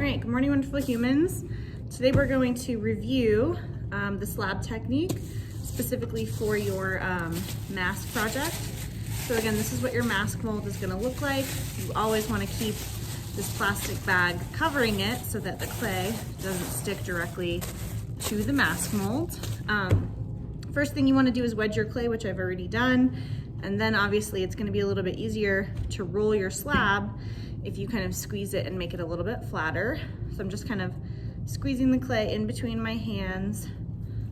right, good morning, wonderful humans. Today we're going to review the slab technique specifically for your mask project. So again, this is what your mask mold is gonna look like. You always wanna keep this plastic bag covering it so that the clay doesn't stick directly to the mask mold. First thing you wanna do is wedge your clay, which I've already done. And then obviously it's gonna be a little bit easier to roll your slab if you kind of squeeze it and make it a little bit flatter. So I'm just kind of squeezing the clay in between my hands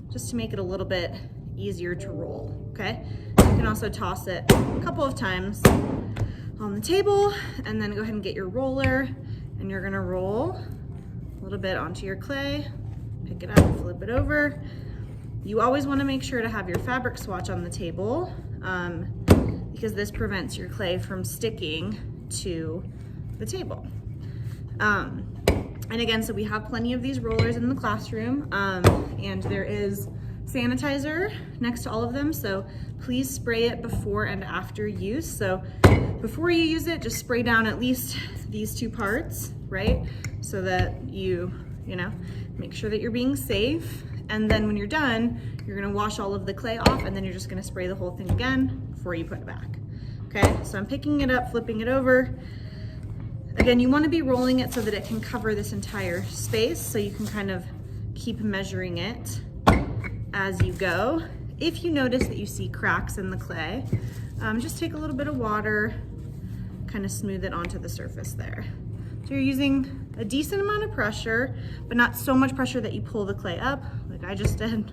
just to make it a little bit easier to roll, okay? You can also toss it a couple of times on the table and then go ahead and get your roller, and you're gonna roll a little bit onto your clay, pick it up, flip it over. You always wanna make sure to have your fabric swatch on the table because this prevents your clay from sticking to the table. And again, so we have plenty of these rollers in the classroom, and there is sanitizer next to all of them, so please spray it before and after use. So before you use it, just spray down at least these two parts, right? So that you know, make sure that you're being safe. And then when you're done, you're gonna wash all of the clay off, and then you're just gonna spray the whole thing again before you put it back. Okay, so I'm picking it up, flipping it over. Again, you wanna be rolling it so that it can cover this entire space, so you can kind of keep measuring it as you go. If you notice that you see cracks in the clay, just take a little bit of water, kind of smooth it onto the surface there. So you're using a decent amount of pressure, but not so much pressure that you pull the clay up, like I just did.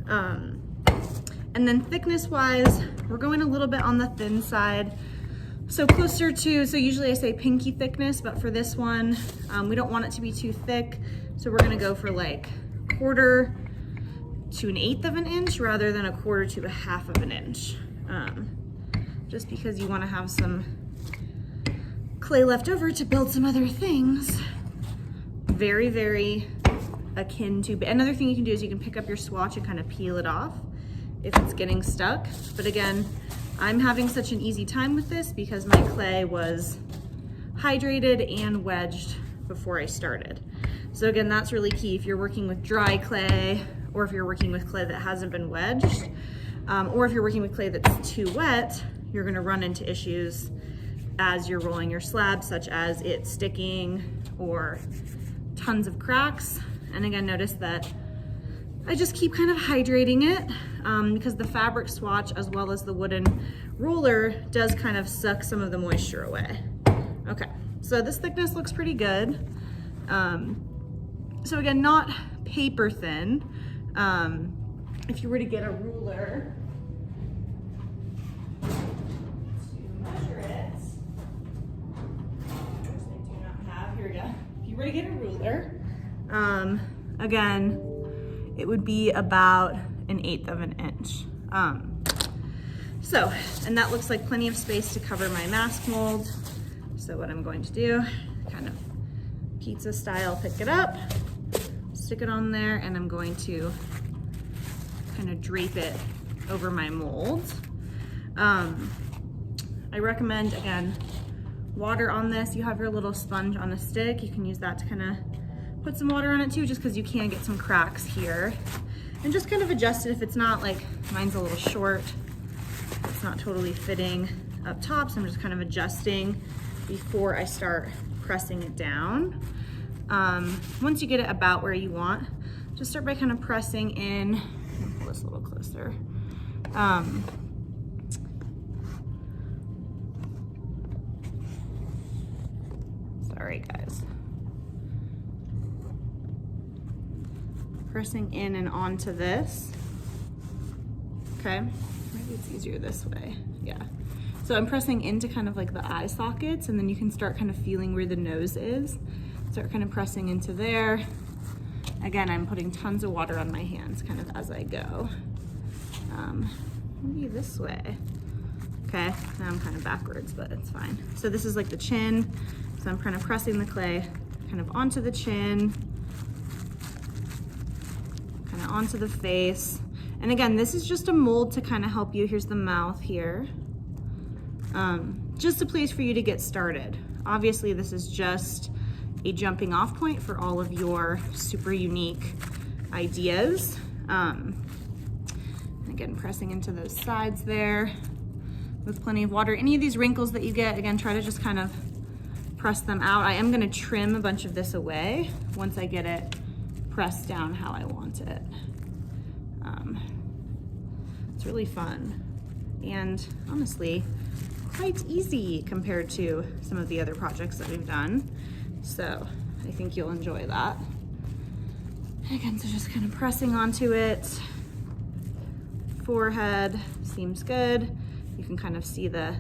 And then thickness-wise, we're going a little bit on the thin side. So closer to, so usually I say pinky thickness, but for this one, we don't want it to be too thick. So we're gonna go for like 1/4 to 1/8 of an inch rather than 1/4 to 1/2 of an inch. Just because you wanna have some clay left over to build some other things. Very, very akin to, another thing you can do is you can pick up your swatch and kind of peel it off if it's getting stuck. But again, I'm having such an easy time with this because my clay was hydrated and wedged before I started. So again, that's really key if you're working with dry clay, or if you're working with clay that hasn't been wedged, or if you're working with clay that's too wet, you're gonna run into issues as you're rolling your slab, such as it sticking or tons of cracks. And again, notice that I just keep kind of hydrating it because the fabric swatch as well as the wooden roller does kind of suck some of the moisture away. Okay, so this thickness looks pretty good. So again, not paper thin. If you were to get a ruler to measure it, which I do not have, here we go. If you were to get a ruler, again, it would be about 1/8 of an inch. And that looks like plenty of space to cover my mask mold. So what I'm going to do, kind of pizza style, pick it up, stick it on there, and I'm going to kind of drape it over my mold. I recommend, again, water on this. You have your little sponge on a stick. You can use that to kind of put some water on it too, just because you can get some cracks here. And just kind of adjust it if it's not, like mine's a little short. It's not totally fitting up top, so I'm just kind of adjusting before I start pressing it down. Once you get it about where you want, just start by kind of pressing in. Pull this a little closer. Sorry guys. Pressing in and onto this. Okay, maybe it's easier this way. Yeah. So I'm pressing into kind of like the eye sockets, and then you can start kind of feeling where the nose is. Start kind of pressing into there. Again, I'm putting tons of water on my hands kind of as I go. Maybe this way. Okay, now I'm kind of backwards, but it's fine. So this is like the chin. So I'm kind of pressing the clay kind of onto the chin, kind of onto the face. And again, this is just a mold to kind of help you. Here's the mouth here. Just a place for you to get started. Obviously, this is just a jumping off point for all of your super unique ideas. Again, pressing into those sides there with plenty of water. Any of these wrinkles that you get, again, try to just kind of press them out. I am gonna trim a bunch of this away once I get it pressed down how I want it. It's really fun and honestly quite easy compared to some of the other projects that we've done. So I think you'll enjoy that. Again, so just kind of pressing onto it. Forehead seems good. You can kind of see the,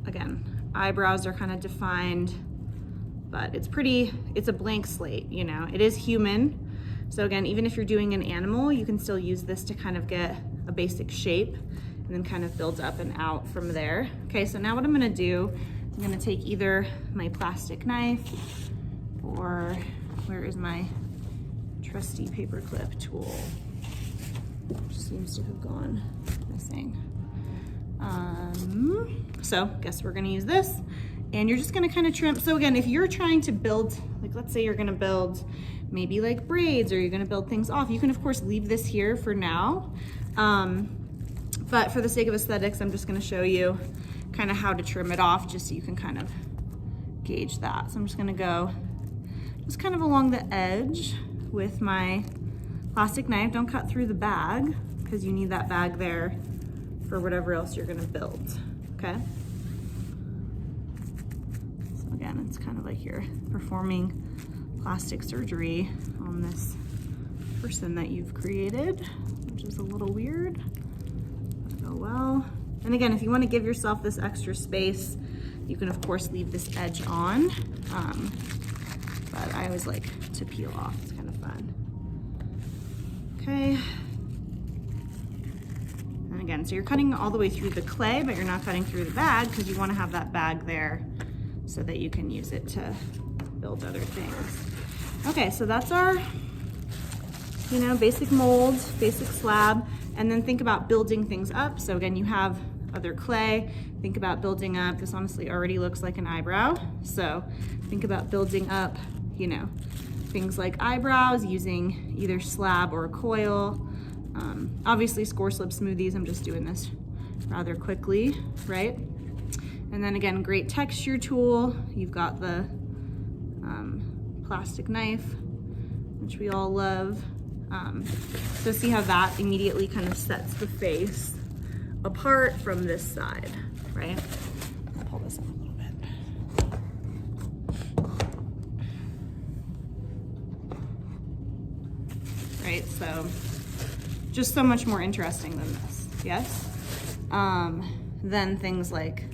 again, eyebrows are kind of defined, but it's pretty, it's a blank slate, you know, it is human. So again, even if you're doing an animal, you can still use this to kind of get a basic shape and then kind of build up and out from there. Okay, so now what I'm gonna do, I'm gonna take either my plastic knife or where is my trusty paper clip tool? Which seems to have gone missing. So guess we're gonna use this and you're just gonna kind of trim. So again, if you're trying to build, like let's say you're gonna build maybe like braids or you're gonna build things off, you can of course leave this here for now. But for the sake of aesthetics, I'm just gonna show you kind of how to trim it off just so you can kind of gauge that. So I'm just gonna go just kind of along the edge with my plastic knife. Don't cut through the bag because you need that bag there for whatever else you're gonna build, okay? So again, it's kind of like you're performing plastic surgery on this person that you've created, which is a little weird, but oh well. And again, if you wanna give yourself this extra space, you can of course leave this edge on, but I always like to peel off, it's kind of fun. Okay. And again, so you're cutting all the way through the clay, but you're not cutting through the bag because you want to have that bag there so that you can use it to build other things. Okay, so that's our, you know, basic mold, basic slab, and then think about building things up. So again, you have other clay, think about building up. This honestly already looks like an eyebrow. So think about building up, you know, things like eyebrows using either slab or a coil. Obviously score slip smoothies, I'm just doing this rather quickly, right? And then again, great texture tool. You've got the plastic knife, which we all love. So see how that immediately kind of sets the face apart from this side, right? I'll pull this up a little bit. Right, so just so much more interesting than this, yes? Then things like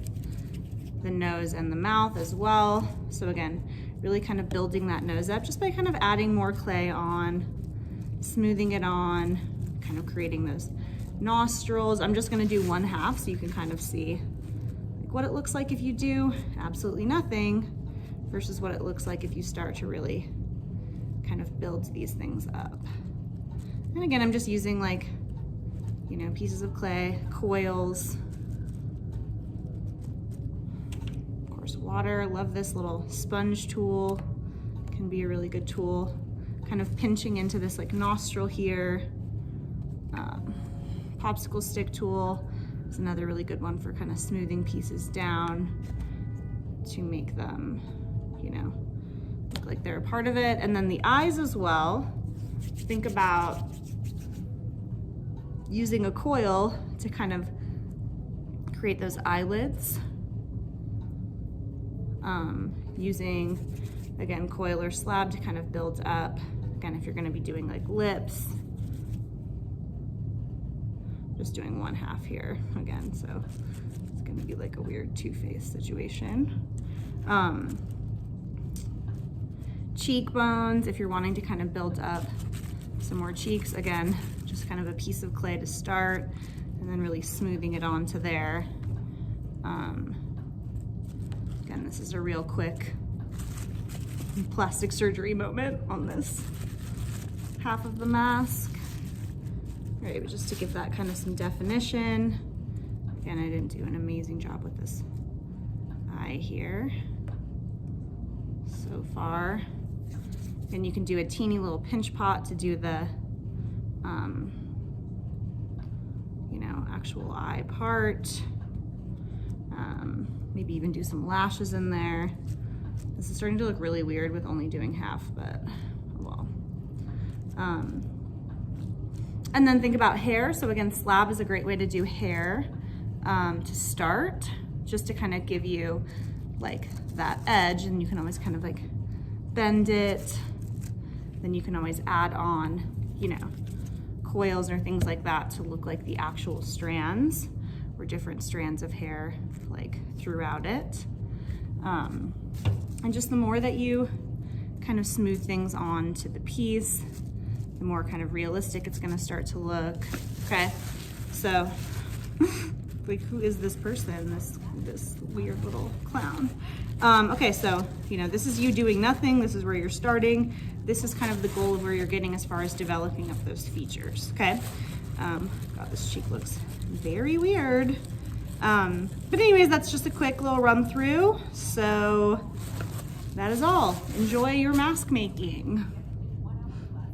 the nose and the mouth as well. So again, really kind of building that nose up just by kind of adding more clay on, smoothing it on, kind of creating those nostrils. I'm just gonna do one half so you can kind of see like what it looks like if you do absolutely nothing versus what it looks like if you start to really kind of build these things up. And again, I'm just using like, you know, pieces of clay, coils, of course, water. Love this little sponge tool, can be a really good tool. Kind of pinching into this like nostril here. Popsicle stick tool is another really good one for kind of smoothing pieces down to make them, you know, look like they're a part of it. And then the eyes as well. Think about using a coil to kind of create those eyelids. Using, again, coil or slab to kind of build up. Again, if you're gonna be doing like lips, just doing one half here again, so it's gonna be like a weird two-face situation. Cheekbones, if you're wanting to kind of build up some more cheeks, again, just kind of a piece of clay to start and then really smoothing it onto there. Again, this is a real quick plastic surgery moment on this half of the mask. Right, but just to give that kind of some definition. Again, I didn't do an amazing job with this eye here. so far. And you can do a teeny little pinch pot to do the, you know, actual eye part. Maybe even do some lashes in there. This is starting to look really weird with only doing half, but well. And then think about hair. So again, Slab is a great way to do hair to start, just to kind of give you like that edge, and you can always kind of like bend it. Then you can always add on, you know, coils or things like that to look like the actual strands or different strands of hair like throughout it. And just the more that you kind of smooth things on to the piece, the more kind of realistic it's gonna start to look. Okay, so like, who is this person, this weird little clown? Okay, so, you know, this is you doing nothing. This is where you're starting. This is kind of the goal of where you're getting as far as developing up those features, okay? God, this cheek looks very weird. But anyways, that's just a quick little run through. So that is all. Enjoy your mask making.